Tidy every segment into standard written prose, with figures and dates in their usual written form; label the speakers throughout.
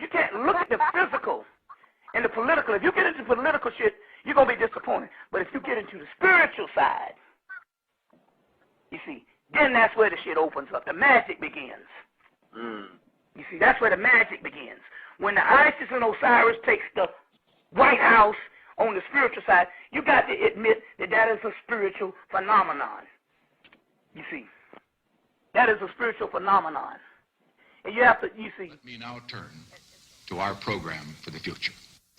Speaker 1: you can't look at the physical and the political. If you get into political shit, you're going to be disappointed. But if you get into the spiritual side, you see, then that's where the shit opens up. The magic begins. You see, that's where the magic begins. When the Isis and Osiris takes the White House on the spiritual side, you got to admit that that is a spiritual phenomenon. You see, that is a spiritual phenomenon. And you have to, you see.
Speaker 2: Let me now turn to our program for the future.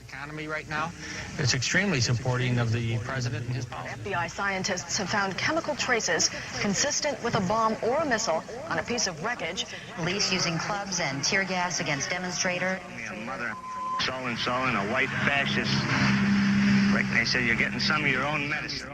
Speaker 3: Economy right now, it's extremely supporting of the president and his policy.
Speaker 4: FBI scientists have found chemical traces consistent with a bomb or a missile on a piece of wreckage.
Speaker 5: Police using clubs and tear gas against demonstrators.
Speaker 6: Mother, so-and-so and a white fascist. Rick, they said you're getting some of your own medicine.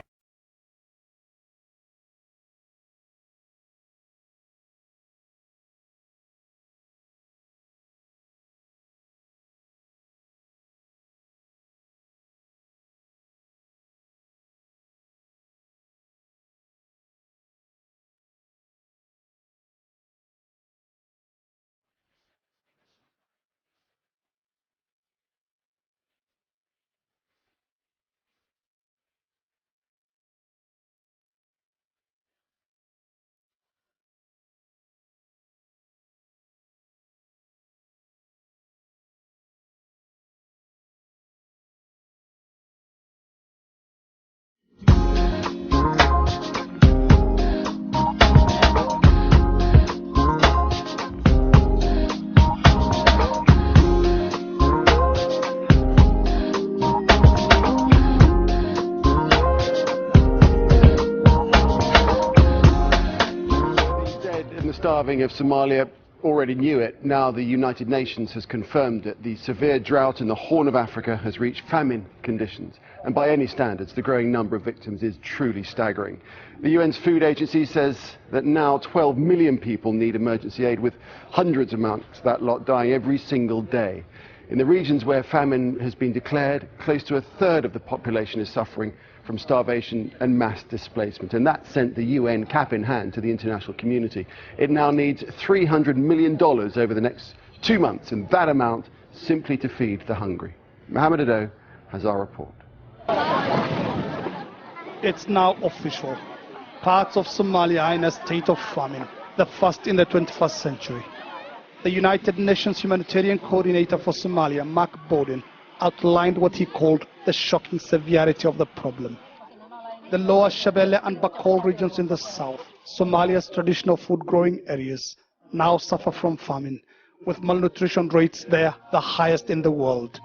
Speaker 7: Starving of Somalia already knew it. Now the United Nations has confirmed that the severe drought in the Horn of Africa has reached famine conditions. And by any standards, the growing number of victims is truly staggering. The UN's Food Agency says that now 12 million people need emergency aid, with hundreds amongst that lot dying every single day. In the regions where famine has been declared, close to a third of the population is suffering from starvation and mass displacement. And that sent the UN cap in hand to the international community. It now needs $300 million over the next 2 months, and that amount simply to feed the hungry. Mohammed Ado has our report.
Speaker 8: It's now official. Parts of Somalia are in a state of famine, the first in the 21st century. The United Nations Humanitarian Coordinator for Somalia, Mark Bowden, outlined what he called the shocking severity of the problem. The lower Shabelle and Bakol regions in the south, Somalia's traditional food-growing areas, now suffer from famine, with malnutrition rates there the highest in the world.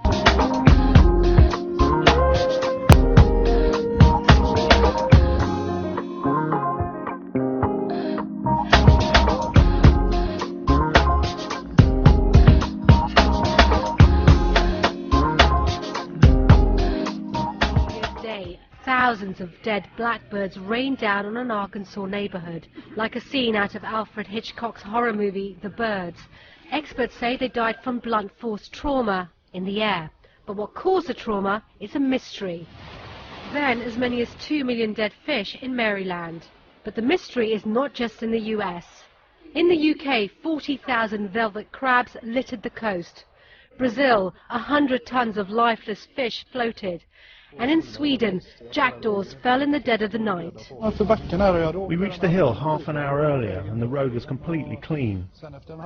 Speaker 9: Thousands of dead blackbirds rained down on an Arkansas neighborhood, like a scene out of Alfred Hitchcock's horror movie, The Birds. Experts say they died from blunt force trauma in the air. But what caused the trauma is a mystery. Then as many as 2 million dead fish in Maryland. But the mystery is not just in the US. In the UK, 40,000 velvet crabs littered the coast. Brazil, 100 tons of lifeless fish floated. And in Sweden, jackdaws fell in the dead of the night.
Speaker 10: We reached the hill half an hour earlier and the road was completely clean.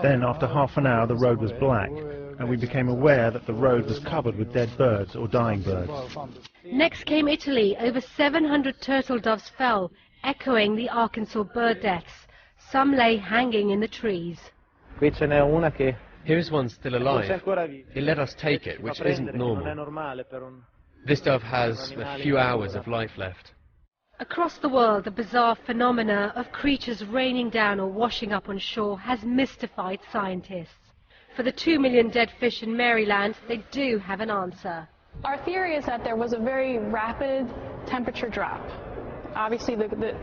Speaker 10: Then after half an hour the road was black and we became aware that the road was covered with dead birds or dying birds.
Speaker 9: Next came Italy. Over 700 turtle doves fell, echoing the Arkansas bird deaths. Some lay hanging in the trees.
Speaker 11: Here's one still alive. He let us take it, which isn't normal. This dove has a few hours of life left.
Speaker 9: Across the world, the bizarre phenomena of creatures raining down or washing up on shore has mystified scientists. For the 2 million dead fish in Maryland, they do have an answer.
Speaker 12: Our theory is that there was a very rapid temperature drop. Obviously,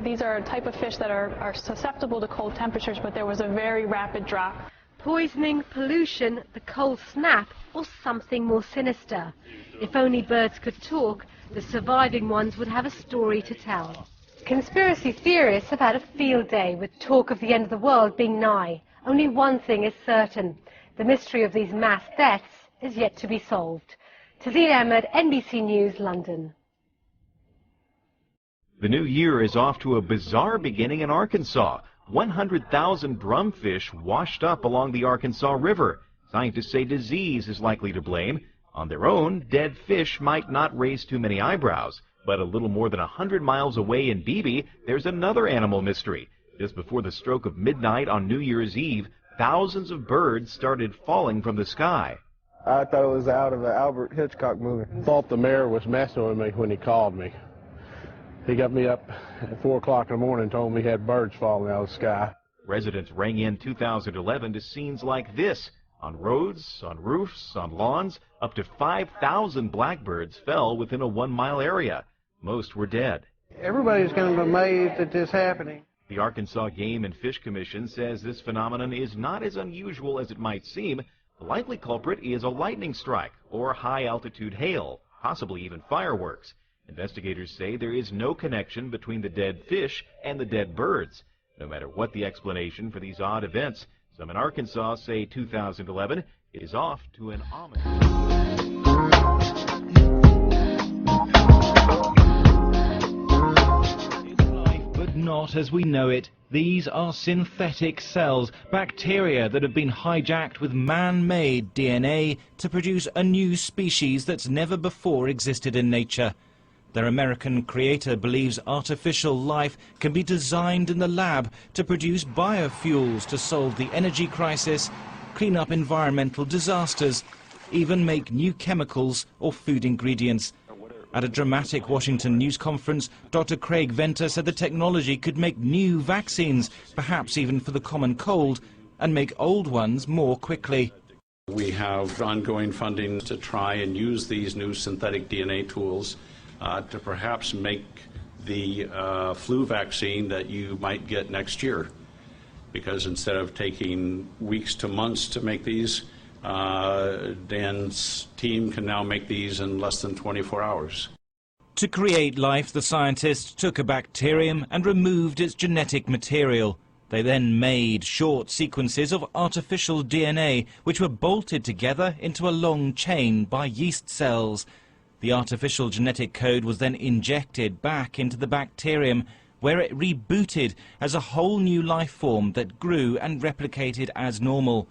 Speaker 12: these are a type of fish that are susceptible to cold temperatures, but there was a very rapid drop.
Speaker 9: Poisoning, pollution, the cold snap, or something more sinister. If only birds could talk, the surviving ones would have a story to tell. Conspiracy theorists have had a field day with talk of the end of the world being nigh. Only one thing is certain. The mystery of these mass deaths is yet to be solved. Tazeen Ahmed, NBC News, London.
Speaker 13: The new year is off to a bizarre beginning in Arkansas. 100,000 drumfish washed up along the Arkansas River. Scientists say disease is likely to blame. On their own, dead fish might not raise too many eyebrows. But a little more than 100 miles away in Beebe, there's another animal mystery. Just before the stroke of midnight on New Year's Eve, thousands of birds started falling from the sky.
Speaker 14: I thought it was out of an Alfred Hitchcock movie.
Speaker 15: Thought the mayor was messing with me when he called me. He got me up at 4 o'clock in the morning and told me he had birds falling out of the sky.
Speaker 13: Residents rang in 2011 to scenes like this. On roads, on roofs, on lawns, up to 5,000 blackbirds fell within a 1-mile area. Most were dead.
Speaker 14: Everybody's kind of amazed at this happening.
Speaker 13: The Arkansas Game and Fish Commission says this phenomenon is not as unusual as it might seem. The likely culprit is a lightning strike or high-altitude hail, possibly even fireworks. Investigators say there is no connection between the dead fish and the dead birds. No matter what the explanation for these odd events, some in Arkansas say 2011 is off to an ominous...
Speaker 16: But not as we know it. These are synthetic cells, bacteria that have been hijacked with man-made DNA to produce a new species that's never before existed in nature. Their American creator believes artificial life can be designed in the lab to produce biofuels to solve the energy crisis, clean up environmental disasters, even make new chemicals or food ingredients. At a dramatic Washington news conference, Dr. Craig Venter said the technology could make new vaccines, perhaps even for the common cold, and make old ones more quickly.
Speaker 17: We have ongoing funding to try and use these new synthetic DNA tools to perhaps make the flu vaccine that you might get next year. Because instead of taking weeks to months to make these, Dan's team can now make these in less than 24 hours.
Speaker 16: To create life, the scientists took a bacterium and removed its genetic material. They then made short sequences of artificial DNA, which were bolted together into a long chain by yeast cells. The artificial genetic code was then injected back into the bacterium, where it rebooted as a whole new life form that grew and replicated as normal.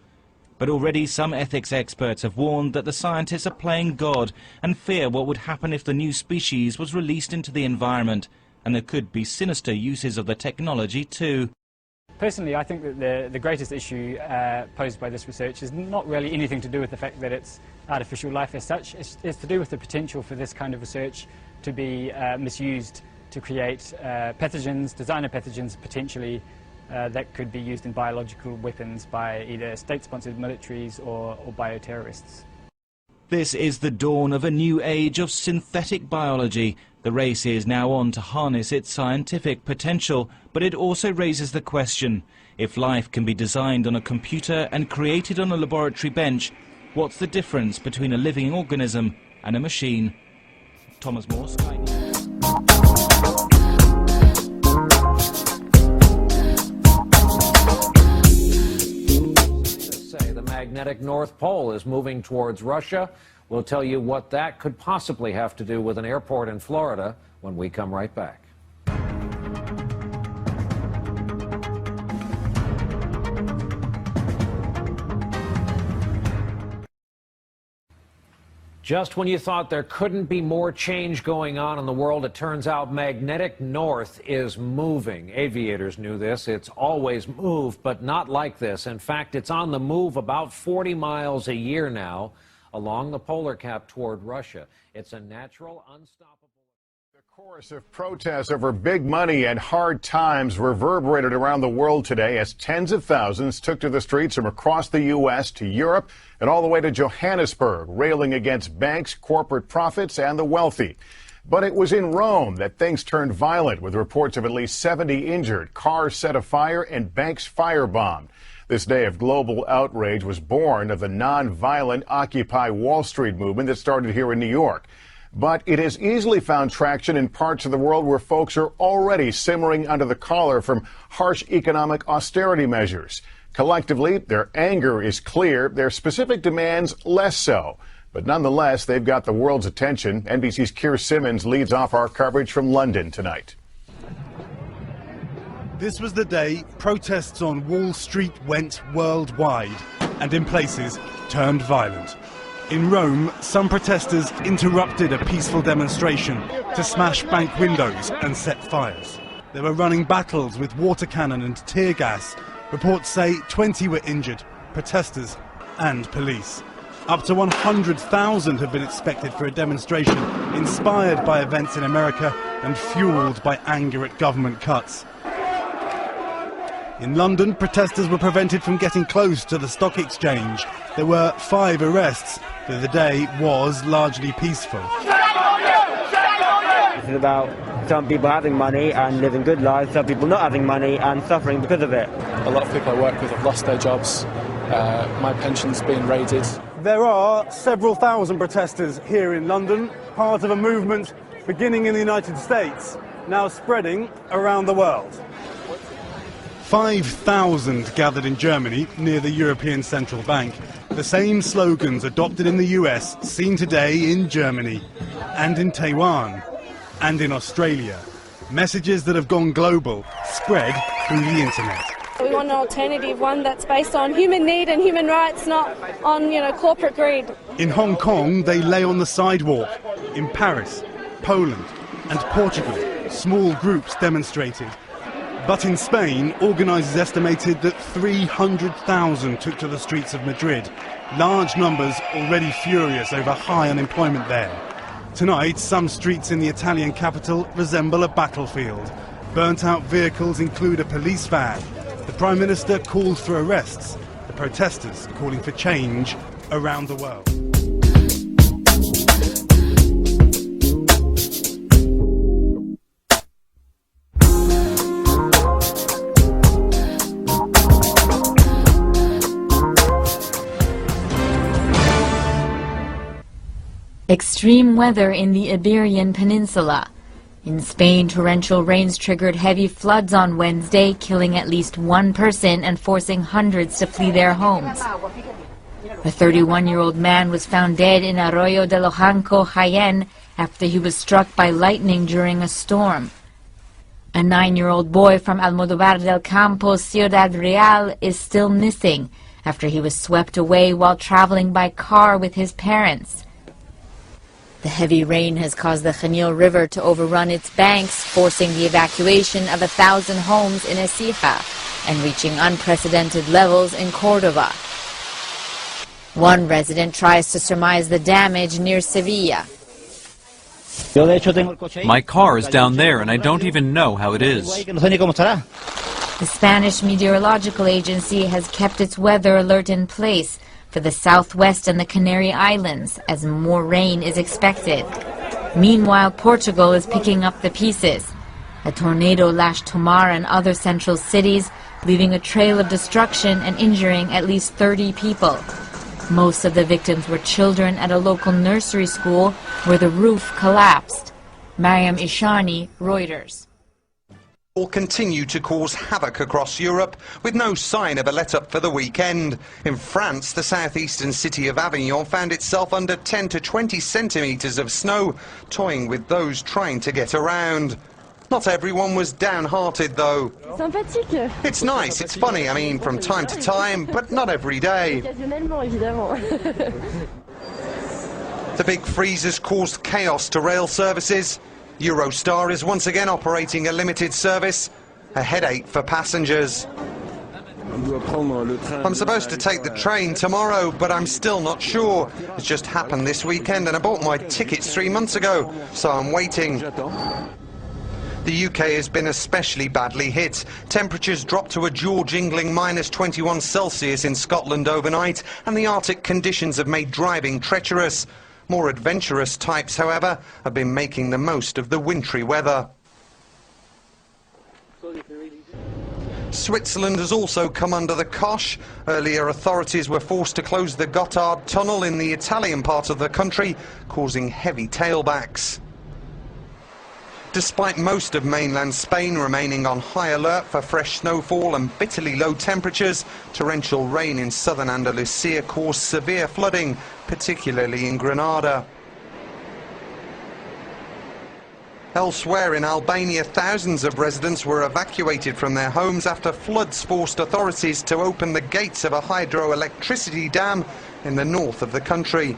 Speaker 16: But already some ethics experts have warned that the scientists are playing God and fear what would happen if the new species was released into the environment. And there could be sinister uses of the technology too.
Speaker 18: Personally, I think that the greatest issue posed by this research is not really anything to do with the fact that it's artificial life as such. It's to do with the potential for this kind of research to be misused to create pathogens, designer pathogens potentially, that could be used in biological weapons by either state-sponsored militaries or bioterrorists.
Speaker 16: This is the dawn of a new age of synthetic biology. The race is now on to harness its scientific potential, but it also raises the question, if life can be designed on a computer and created on a laboratory bench, what's the difference between a living organism and a machine? Thomas Moore, Sky News.
Speaker 19: The magnetic North Pole is moving towards Russia. We'll tell you what that could possibly have to do with an airport in Florida when we come right back. Just when you thought there couldn't be more change going on in the world, it turns out magnetic north is moving. Aviators knew this. It's always moved, but not like this. In fact, it's on the move about 40 miles a year now along the polar cap toward Russia. It's a natural, unstoppable...
Speaker 20: The chorus of protests over big money and hard times reverberated around the world today as tens of thousands took to the streets from across the U.S. to Europe and all the way to Johannesburg, railing against banks, corporate profits, and the wealthy. But it was in Rome that things turned violent, with reports of at least 70 injured, cars set afire, and banks firebombed. This day of global outrage was born of the non-violent Occupy Wall Street movement that started here in New York. But it has easily found traction in parts of the world where folks are already simmering under the collar from harsh economic austerity measures. Collectively, their anger is clear, their specific demands less so. But nonetheless, they've got the world's attention. NBC's Keir Simmons leads off our coverage from London tonight.
Speaker 21: This was the day protests on Wall Street went worldwide and in places turned violent. In Rome, some protesters interrupted a peaceful demonstration to smash bank windows and set fires. They were running battles with water cannon and tear gas. Reports say 20 were injured, protesters and police. Up to 100,000 have been expected for a demonstration inspired by events in America and fueled by anger at government cuts. In London, protesters were prevented from getting close to the stock exchange. There were 5 arrests, though the day was largely peaceful.
Speaker 22: This is about some people having money and living good lives, some people not having money and suffering because of it.
Speaker 23: A lot of people I work with have lost their jobs. My pension's been raided.
Speaker 21: There are several thousand protesters here in London, part of a movement beginning in the United States, now spreading around the world. 5,000 gathered in Germany near the European Central Bank. The same slogans adopted in the US seen today in Germany and in Taiwan and in Australia. Messages that have gone global, spread through the internet.
Speaker 24: We want an alternative, one that's based on human need and human rights, not on, corporate greed.
Speaker 21: In Hong Kong, they lay on the sidewalk. In Paris, Poland and Portugal, small groups demonstrated. But in Spain, organisers estimated that 300,000 took to the streets of Madrid. Large numbers already furious over high unemployment there. Tonight, some streets in the Italian capital resemble a battlefield. Burnt-out vehicles include a police van. The Prime Minister called for arrests. The protesters calling for change around the world.
Speaker 25: Extreme weather in the Iberian Peninsula. In Spain, torrential rains triggered heavy floods on Wednesday, killing at least 1 person and forcing hundreds to flee their homes. A 31-year-old man was found dead in Arroyo de Lojanco, Jaén, after he was struck by lightning during a storm. A 9-year-old boy from Almodóvar del Campo, Ciudad Real, is still missing after he was swept away while traveling by car with his parents. The heavy rain has caused the Genil River to overrun its banks, forcing the evacuation of 1,000 homes in Écija and reaching unprecedented levels in Córdoba. One resident tries to surmise the damage near Sevilla.
Speaker 26: My car is down there and I don't even know how it is.
Speaker 25: The Spanish Meteorological Agency has kept its weather alert in place for the southwest and the Canary Islands as more rain is expected. Meanwhile, Portugal is picking up the pieces. A tornado lashed Tomar and other central cities, leaving a trail of destruction and injuring at least 30 people. Most of the victims were children at a local nursery school where the roof collapsed. Mariam Ishani, Reuters.
Speaker 27: Will continue to cause havoc across Europe, with no sign of a let-up for the weekend. In France, the southeastern city of Avignon found itself under 10 to 20 centimetres of snow, toying with those trying to get around. Not everyone was downhearted, though. It's nice, it's funny, I mean, from time to time, but not every day. The big freezes caused chaos to rail services. Eurostar is once again operating a limited service, a headache for passengers. I'm supposed to take the train tomorrow, but I'm still not sure. It's just happened this weekend and I bought my tickets 3 months ago, so I'm waiting. The UK has been especially badly hit. Temperatures dropped to a jaw-jingling -21 Celsius in Scotland overnight, and the Arctic conditions have made driving treacherous. More adventurous types, however, have been making the most of the wintry weather. Switzerland has also come under the cosh. Earlier, authorities were forced to close the Gotthard Tunnel in the Italian part of the country, causing heavy tailbacks. Despite most of mainland Spain remaining on high alert for fresh snowfall and bitterly low temperatures, torrential rain in southern Andalusia caused severe flooding, particularly in Granada. Elsewhere in Albania, thousands of residents were evacuated from their homes after floods forced authorities to open the gates of a hydroelectricity dam in the north of the country.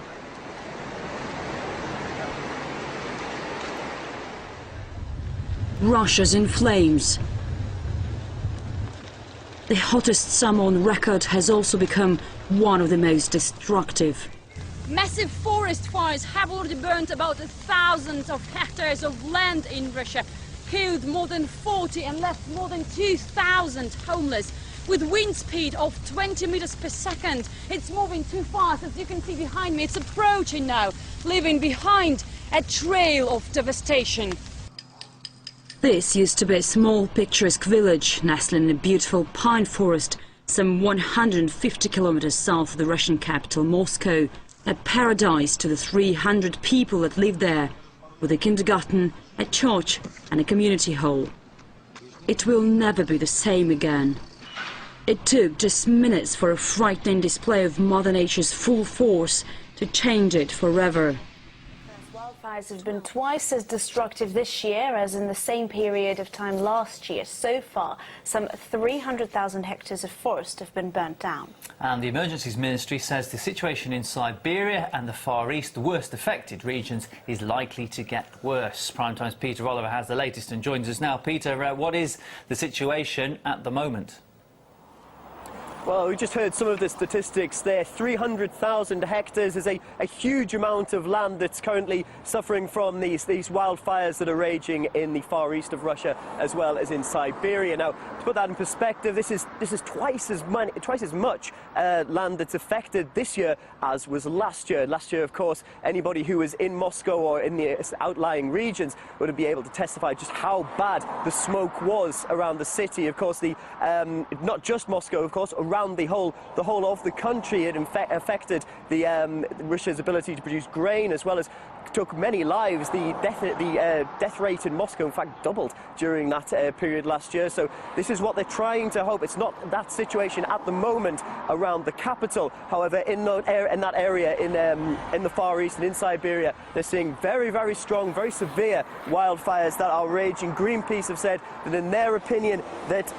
Speaker 1: Russia's in flames. The hottest summer on record has also become one of the most destructive.
Speaker 2: Massive forest fires have already burnt about 1,000 hectares of land in Russia, killed more than 40 and left more than 2,000 homeless. With wind speed of 20 meters per second, it's moving too fast. As you can see behind me, it's approaching now, leaving behind a trail of devastation.
Speaker 1: This used to be a small picturesque village nestled in a beautiful pine forest some 150 kilometers south of the Russian capital, Moscow. A paradise to the 300 people that live there, with a kindergarten, a church and a community hall. It will never be the same again. It took just minutes for a frightening display of Mother Nature's full force to change it forever.
Speaker 3: Wildfires have been twice as destructive this year as in the same period of time last year. So far, some 300,000 hectares of forest have been burnt down.
Speaker 4: And the Emergencies Ministry says the situation in Siberia and the Far East, the worst affected regions, is likely to get worse. Primetime's Peter Oliver has the latest and joins us now. Peter, what is the situation at the moment?
Speaker 5: Well, we just heard some of the statistics there. 300,000 hectares is a huge amount of land that's currently suffering from these wildfires that are raging in the far east of Russia as well as in Siberia. Now, to put that in perspective, this is twice as much land that's affected this year as was last year. Last year, of course, anybody who was in Moscow or in the outlying regions would be able to testify just how bad the smoke was around the city. Of course, not just Moscow, of course, around the whole of the country. It affected Russia's ability to produce grain, as well as took many lives. The death rate in Moscow, in fact, doubled during that period last year. So this is what they're trying to hope. It's not that situation at the moment around the capital. However, in that area, in the Far East and in Siberia, they're seeing very, very strong, very severe wildfires that are raging. Greenpeace have said that, in their opinion, that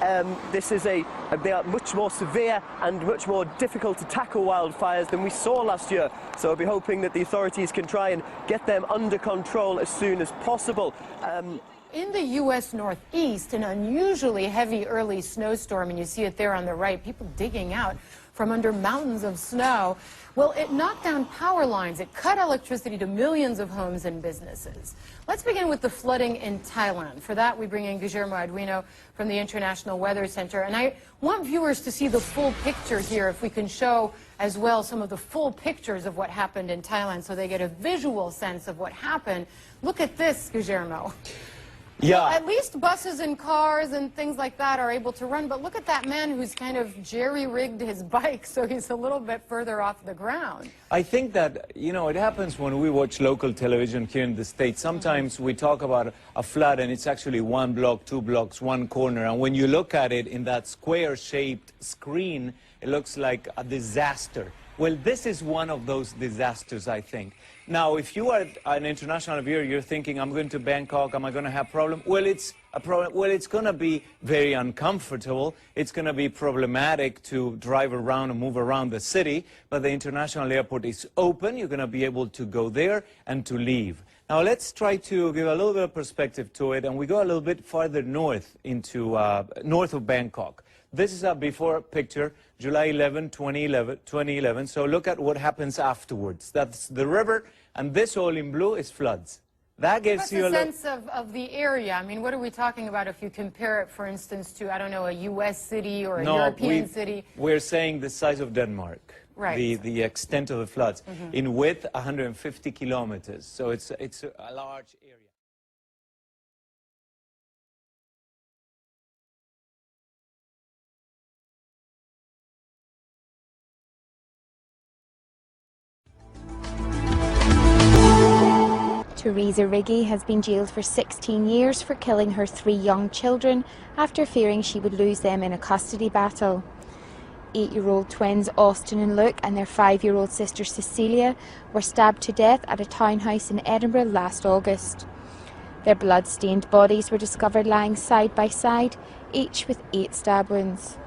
Speaker 5: they are much more severe and much more difficult to tackle wildfires than we saw last year. So I'll be hoping that the authorities can try and get them under control as soon as possible.
Speaker 6: In the U.S. Northeast, an unusually heavy early snowstorm, and you see it there on the right, people digging out from under mountains of snow. Well, it knocked down power lines. It cut electricity to millions of homes and businesses. Let's begin with the flooding in Thailand. For that, we bring in Guillermo Arduino from the International Weather Center. And I want viewers to see the full picture here, if we can show as well some of the full pictures of what happened in Thailand so they get a visual sense of what happened. Look at this, Guillermo.
Speaker 7: Yeah.
Speaker 6: Well, at least buses and cars and things like that are able to run, but look at that man who's kind of jerry-rigged his bike so he's a little bit further off the ground.
Speaker 7: I think that, it happens when we watch local television here in the States. Sometimes we talk about a flood and it's actually 1 block, 2 blocks, 1 corner, and when you look at it in that square-shaped screen, it looks like a disaster. Well, this is one of those disasters, I think. Now, if you are an international viewer, you're thinking, I'm going to Bangkok, am I going to have a problem? Well, it's a problem. Well, it's going to be very uncomfortable. It's going to be problematic to drive around and move around the city, but the international airport is open. You're going to be able to go there and to leave. Now, let's try to give a little bit of perspective to it, and we go a little bit farther north into north of Bangkok. This is a before picture, July 11, 2011. So look at what happens afterwards. That's the river, and this all in blue is floods. That gives you a
Speaker 6: sense of the area. I mean, what are we talking about if you compare it, for instance, to, I don't know, a U.S. city or a European city?
Speaker 7: We're saying the size of Denmark.
Speaker 6: Right.
Speaker 7: The extent of the floods. In width, 150 kilometers. So it's a large area.
Speaker 8: Teresa Riggi has been jailed for 16 years for killing her 3 young children after fearing she would lose them in a custody battle. 8-year-old twins Austin and Luke and their 5-year-old sister Cecilia were stabbed to death at a townhouse in Edinburgh last August. Their blood-stained bodies were discovered lying side by side, each with 8 stab wounds.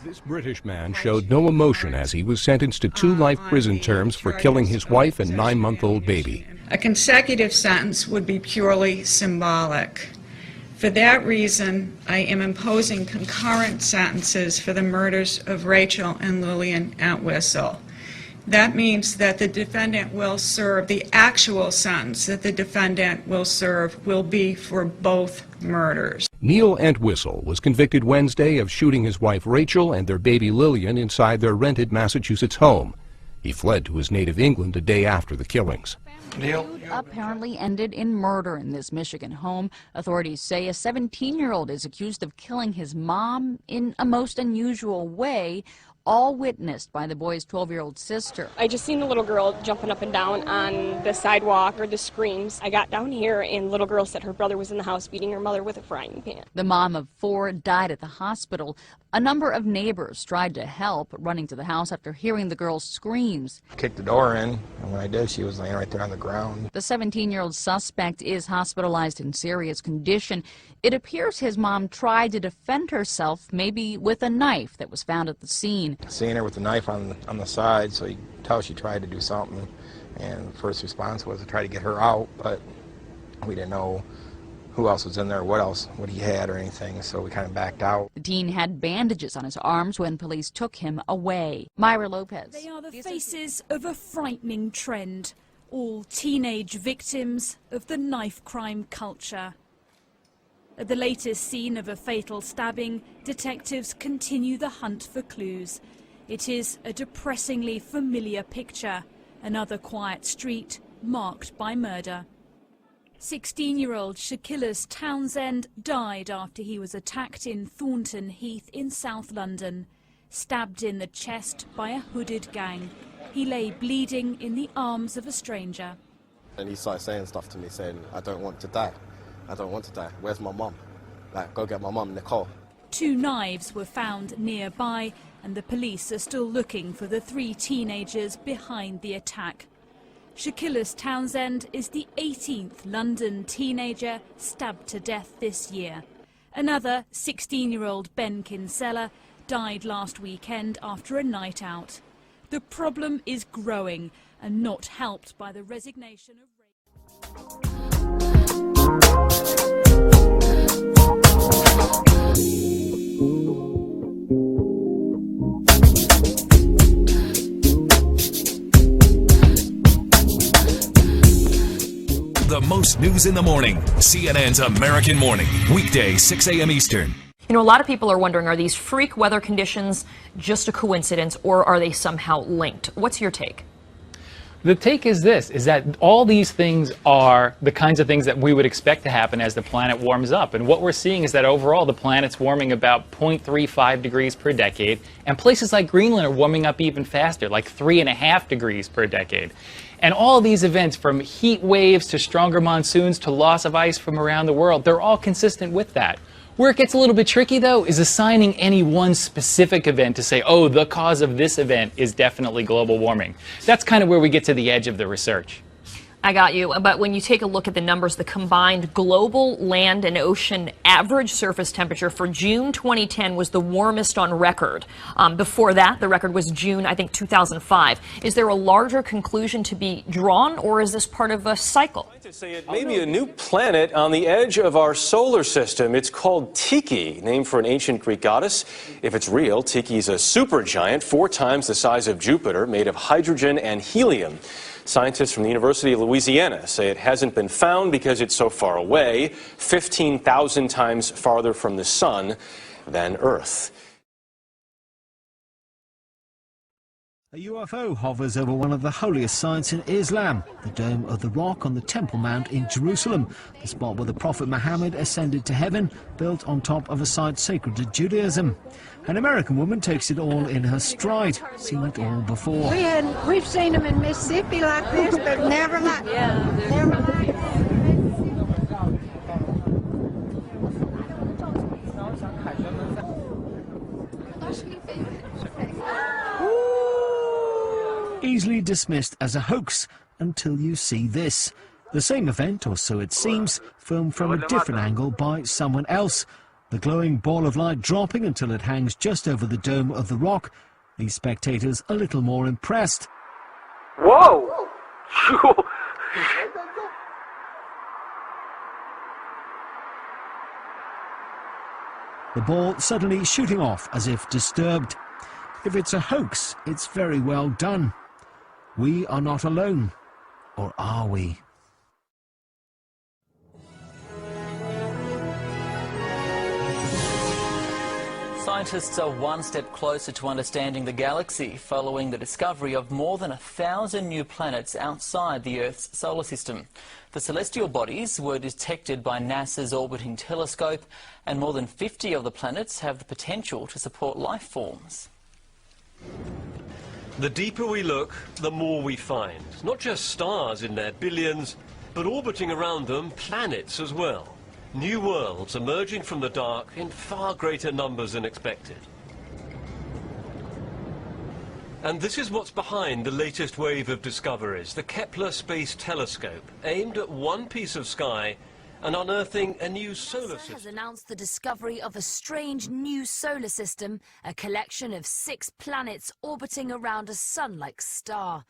Speaker 9: This British man showed no emotion as he was sentenced to 2 life prison terms for killing his wife and 9-month-old baby.
Speaker 10: A consecutive sentence would be purely symbolic. For that reason, I am imposing concurrent sentences for the murders of Rachel and Lillian Entwistle. That means that the defendant will serve, the actual sentence that the defendant will serve will be for both murders.
Speaker 9: Neil Entwistle was convicted Wednesday of shooting his wife Rachel and their baby Lillian inside their rented Massachusetts home. He fled to his native England a day after the killings.
Speaker 11: Apparently ended in murder in this Michigan home. Authorities say a 17-year-old is accused of killing his mom in a most unusual way, all witnessed by the boy's 12-year-old sister.
Speaker 12: I just seen the little girl jumping up and down on the sidewalk, heard the screams. I got down here and the little girl said her brother was in the house beating her mother with a frying pan.
Speaker 11: The mom of 4 died at the hospital. A number of neighbors tried to help, running to the house after hearing the girl's screams.
Speaker 14: Kicked the door in, and when I did, she was laying right there on the ground.
Speaker 11: The 17-year-old suspect is hospitalized in serious condition. It appears his mom tried to defend herself, maybe with a knife that was found at the scene.
Speaker 14: Seeing her with the knife on the side, so you could tell she tried to do something, and the first response was to try to get her out, but we didn't know who else was in there, what he had or anything, so we kind of backed out.
Speaker 11: The teen had bandages on his arms when police took him away. Myra Lopez.
Speaker 15: They are the faces of a frightening trend, all teenage victims of the knife crime culture. At the latest scene of a fatal stabbing, detectives continue the hunt for clues. It is a depressingly familiar picture, another quiet street marked by murder. 16-year-old Shakilus Townsend died after he was attacked in Thornton Heath in South London, stabbed in the chest by a hooded gang. He lay bleeding in the arms of a stranger.
Speaker 28: And he started saying stuff to me, saying, I don't want to die. I don't want to die. Where's my mum? Like, go get my mum, Nicole.
Speaker 15: 2 knives were found nearby, and the police are still looking for the 3 teenagers behind the attack. Shakilus Townsend is the 18th London teenager stabbed to death this year. Another 16-year-old Ben Kinsella died last weekend after a night out. The problem is growing and not helped by the resignation of...
Speaker 29: The most news in the morning. CNN's American Morning. Weekday, 6 a.m. Eastern.
Speaker 30: You know, a lot of people are wondering, are these freak weather conditions just a coincidence, or are they somehow linked? What's your take?
Speaker 31: The take is this, is that all these things are the kinds of things that we would expect to happen as the planet warms up. And what we're seeing is that overall the planet's warming about 0.35 degrees per decade, and places like Greenland are warming up even faster, like 3.5 degrees per decade. And all these events, from heat waves to stronger monsoons to loss of ice from around the world, they're all consistent with that. Where it gets a little bit tricky, though, is assigning any one specific event to say, oh, the cause of this event is definitely global warming. That's kind of where we get to the edge of the research.
Speaker 30: I got you. But when you take a look at the numbers, the combined global land and ocean average surface temperature for June 2010 was the warmest on record. Before that, the record was June, I think, 2005. Is there a larger conclusion to be drawn, or is this part of a cycle?
Speaker 32: It may be a new planet on the edge of our solar system. It's called Tyche, named for an ancient Greek goddess. If it's real, Tyche is a supergiant 4 times the size of Jupiter, made of hydrogen and helium. Scientists from the University of Louisiana say it hasn't been found because it's so far away, 15,000 times farther from the sun than Earth.
Speaker 33: A UFO hovers over one of the holiest sites in Islam, the Dome of the Rock on the Temple Mount in Jerusalem, the spot where the Prophet Muhammad ascended to heaven, built on top of a site sacred to Judaism. An American woman takes it all in her stride, seen it all before.
Speaker 34: We've seen them in Mississippi like this, but never like
Speaker 33: easily dismissed as a hoax until you see this. The same event, or so it seems, filmed from a different angle by someone else. The glowing ball of light dropping until it hangs just over the Dome of the Rock. These spectators a little more impressed.
Speaker 13: Whoa!
Speaker 33: The ball suddenly shooting off as if disturbed. If it's a hoax, it's very well done. We are not alone. Or are we?
Speaker 16: Scientists are one step closer to understanding the galaxy following the discovery of more than 1,000 new planets outside the Earth's solar system. The celestial bodies were detected by NASA's orbiting telescope, and more than 50 of the planets have the potential to support life forms.
Speaker 17: The deeper we look, the more we find. Not just stars in their billions, but orbiting around them, planets as well. New worlds emerging from the dark in far greater numbers than expected. And this is what's behind the latest wave of discoveries, the Kepler Space Telescope, aimed at one piece of sky and unearthing a new solar
Speaker 18: NASA
Speaker 17: system.
Speaker 18: has announced the discovery of a strange new solar system, a collection of 6 planets orbiting around a sun-like star.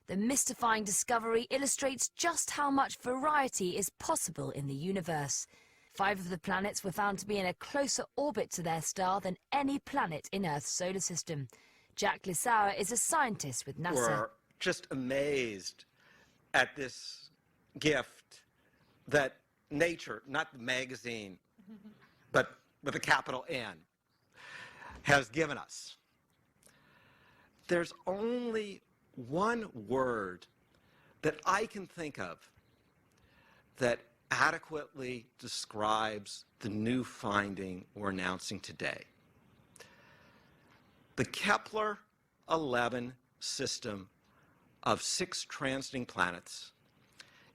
Speaker 18: The mystifying discovery illustrates just how much variety is possible in the universe. 5 of the planets were found to be in a closer orbit to their star than any planet in Earth's solar system. Jack Lissauer is a scientist with NASA.
Speaker 19: We're just amazed at this gift that nature, not the magazine, but with a capital N, has given us. There's only one word that I can think of that adequately describes the new finding we're announcing today. The Kepler-11 system of 6 transiting planets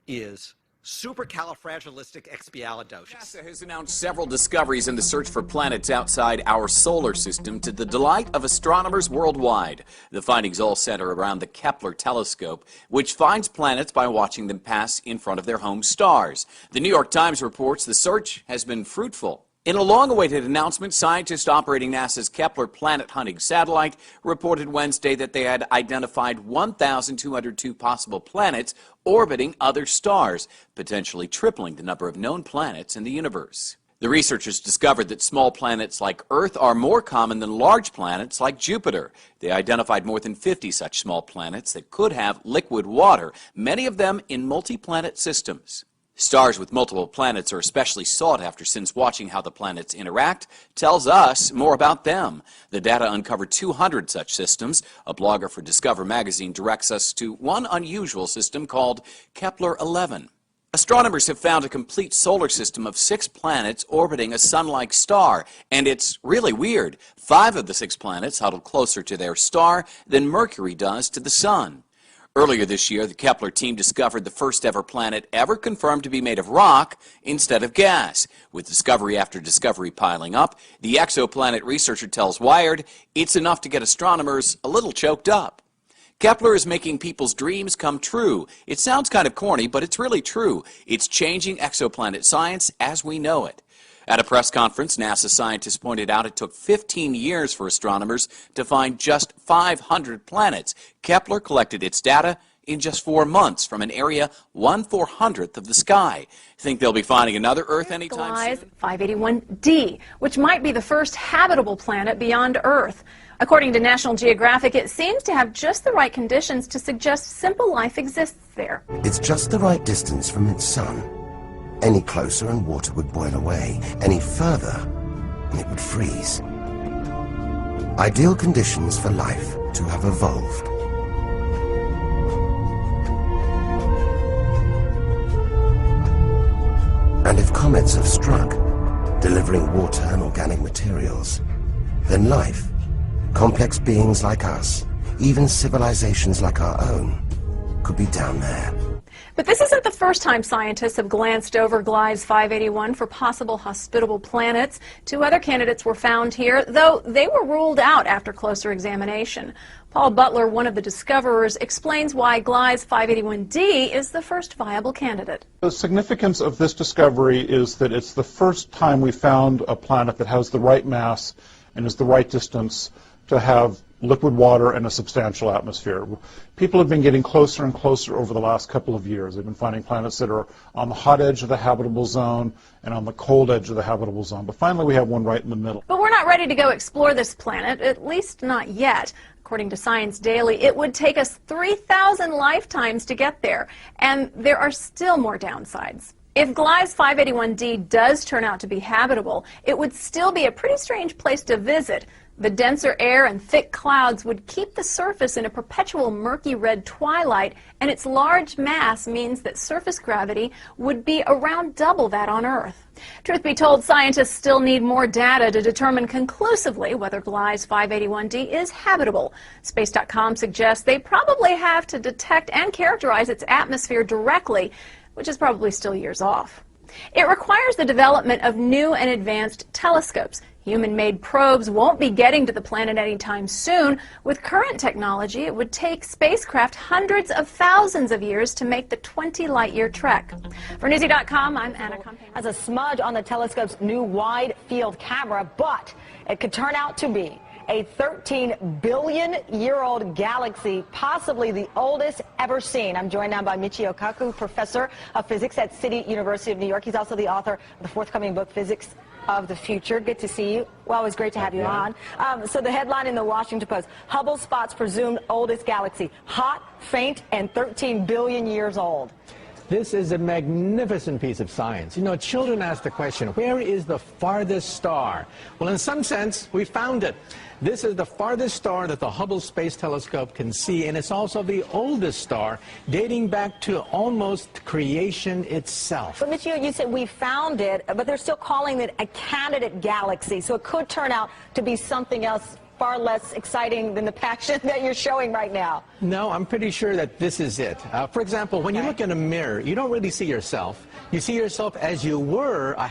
Speaker 19: is supercalifragilisticexpialidocious.
Speaker 20: NASA has announced several discoveries in the search for planets outside our solar system to the delight of astronomers worldwide. The findings all center around the Kepler telescope, which finds planets by watching them pass in front of their home stars. The New York Times reports the search has been fruitful. In a long-awaited announcement, scientists operating NASA's Kepler planet-hunting satellite reported Wednesday that they had identified 1,202 possible planets orbiting other stars, potentially tripling the number of known planets in the universe. The researchers discovered that small planets like Earth are more common than large planets like Jupiter. They identified more than 50 such small planets that could have liquid water, many of them in multi-planet systems. Stars with multiple planets are especially sought after, since watching how the planets interact tells us more about them. The data uncovered 200 such systems. A blogger for Discover magazine directs us to one unusual system called Kepler-11. Astronomers have found a complete solar system of 6 planets orbiting a sun-like star, and it's really weird. 5 of the 6 planets huddle closer to their star than Mercury does to the sun. Earlier this year, the Kepler team discovered the first ever planet ever confirmed to be made of rock instead of gas. With discovery after discovery piling up, the exoplanet researcher tells Wired it's enough to get astronomers a little choked up. Kepler is making people's dreams come true. It sounds kind of corny, but it's really true. It's changing exoplanet science as we know it. At a press conference, NASA scientists pointed out it took 15 years for astronomers to find just 500 planets. Kepler collected its data in just 4 months from an area 1/400th of the sky. Think they'll be finding another Earth anytime soon?
Speaker 21: 581d, which might be the first habitable planet beyond Earth. According to National Geographic, it seems to have just the right conditions to suggest simple life exists there.
Speaker 22: It's just the right distance from its sun. Any closer and water would boil away. Any further and it would freeze. Ideal conditions for life to have evolved. And if comets have struck, delivering water and organic materials, then life, complex beings like us, even civilizations like our own, could be down there.
Speaker 21: But this isn't the first time scientists have glanced over Gliese 581 for possible hospitable planets. 2 other candidates were found here, though they were ruled out after closer examination. Paul Butler, one of the discoverers, explains why Gliese 581d is the first viable candidate.
Speaker 1: The significance of this discovery is that it's the first time we found a planet that has the right mass and is the right distance to have liquid water and a substantial atmosphere. People have been getting closer and closer over the last couple of years. They've been finding planets that are on the hot edge of the habitable zone and on the cold edge of the habitable zone. But finally, we have one right in the middle.
Speaker 21: But we're not ready to go explore this planet, at least not yet. According to Science Daily, it would take us 3,000 lifetimes to get there, and there are still more downsides. If Gliese 581d does turn out to be habitable, it would still be a pretty strange place to visit. The denser air and thick clouds would keep the surface in a perpetual murky red twilight, and its large mass means that surface gravity would be around double that on Earth. Truth be told, scientists still need more data to determine conclusively whether Gliese 581d is habitable. Space.com suggests they probably have to detect and characterize its atmosphere directly, which is probably still years off. It requires the development of new and advanced telescopes. Human-made probes won't be getting to the planet anytime soon. With current technology, it would take spacecraft hundreds of thousands of years to make the 20-light-year trek. For Newsy.com, I'm Anna Campana.
Speaker 2: As a smudge on the telescope's new wide-field camera, but it could turn out to be a 13-billion-year-old galaxy, possibly the oldest ever seen. I'm joined now by Michio Kaku, professor of physics at City University of New York. He's also the author of the forthcoming book, Physics of the Future. Good to see you. Well, it was great to have you on. So the headline in the Washington Post, Hubble spots presumed oldest galaxy, hot, faint, and 13 billion years old.
Speaker 3: This is a magnificent piece of science. You know, children ask the question, where is the farthest star? Well, in some sense, we found it. This is the farthest star that the Hubble Space Telescope can see, and it's also the oldest star, dating back to almost creation itself.
Speaker 2: But Michio, you said we found it, but they're still calling it a candidate galaxy, so it could turn out to be something else far less exciting than the passion that you're showing right now.
Speaker 3: No, I'm pretty sure that this is it. For example, when you look in a mirror, you don't really see yourself. You see yourself as you were a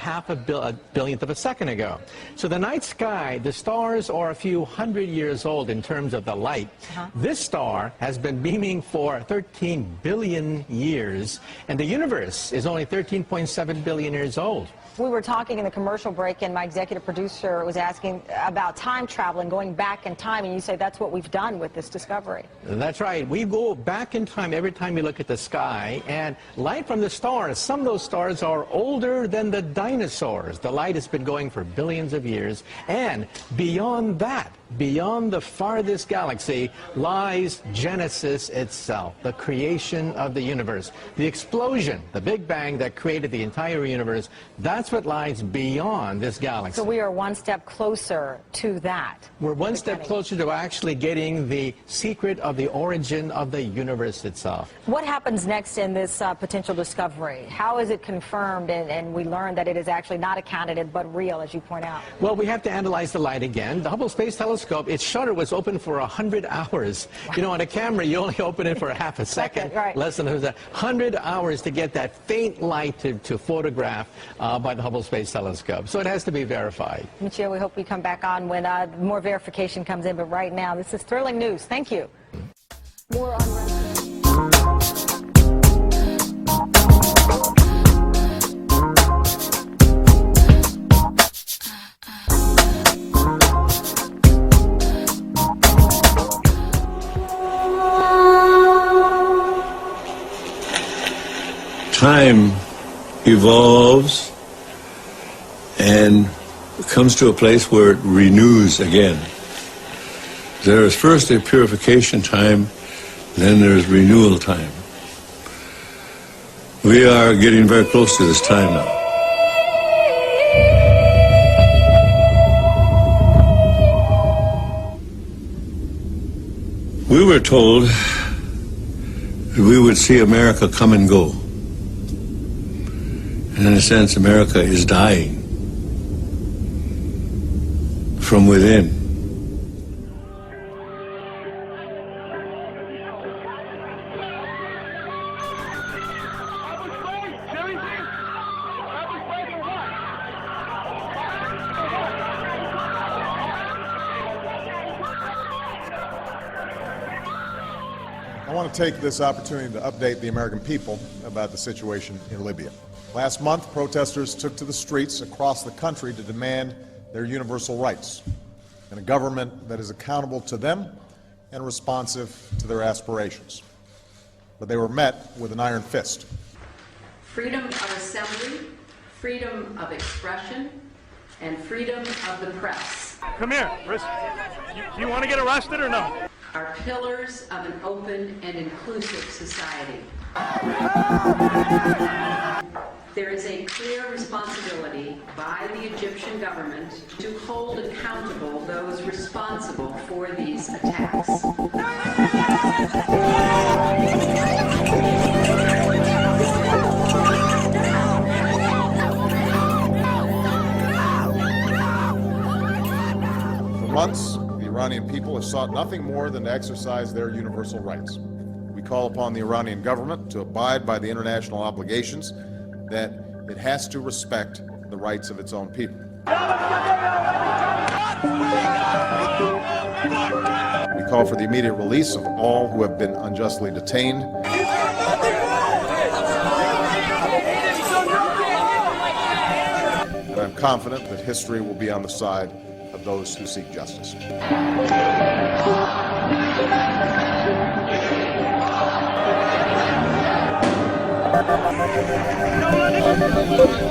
Speaker 3: billionth of a second ago. So the night sky, the stars are a few hundred years old in terms of the light. This star has been beaming for 13 billion years, and the universe is only 13.7 billion years old.
Speaker 2: We were talking in the commercial break, and my executive producer was asking about time travel and going back in time, and you say that's what we've done with this discovery.
Speaker 3: That's right. We go back in time every time we look at the sky, and light from the stars, some of those stars are older than the dinosaurs. The light has been going for billions of years, and beyond that, beyond the farthest galaxy, lies Genesis itself, the creation of the universe. The explosion, the Big Bang that created the entire universe, that's what lies beyond this galaxy.
Speaker 2: So we are one step closer to that.
Speaker 3: We're one step closer to actually getting the secret of the origin of the universe itself.
Speaker 2: What happens next in this potential discovery? How is it confirmed and we learn that it is actually not a candidate but real, as you point out?
Speaker 3: Well, we have to analyze the light again. The Hubble Space Telescope, its shutter was open for 100 hours. Wow. You know, on a camera, you only open it for a half a second,
Speaker 2: right.
Speaker 3: Less than 100 hours to get that faint light to photograph by the Hubble Space Telescope. So it has to be verified.
Speaker 2: Michio, we hope we come back on when more verification comes in, but right now, this is thrilling news. Thank you. More on
Speaker 4: time evolves and comes to a place where it renews again. There is first a purification time, then there's renewal time. We are getting very close to this time now. We were told that we would see America come and go. And in a sense, America is dying from within.
Speaker 5: I want to take this opportunity to update the American people about the situation in Libya. Last month, protesters took to the streets across the country to demand their universal rights and a government that is accountable to them and responsive to their aspirations. But they were met with an iron fist.
Speaker 6: Freedom of assembly, freedom of expression, and freedom of the press.
Speaker 7: Come here. You want to get arrested or no?
Speaker 6: Are pillars of an open and inclusive society. There is a clear responsibility by the Egyptian government to hold accountable those responsible for these attacks.
Speaker 5: For months, the Iranian people have sought nothing more than to exercise their universal rights. We call upon the Iranian government to abide by the international obligations that it has to respect the rights of its own people. We call for the immediate release of all who have been unjustly detained. And I'm confident that history will be on the side of those who seek justice.
Speaker 7: No,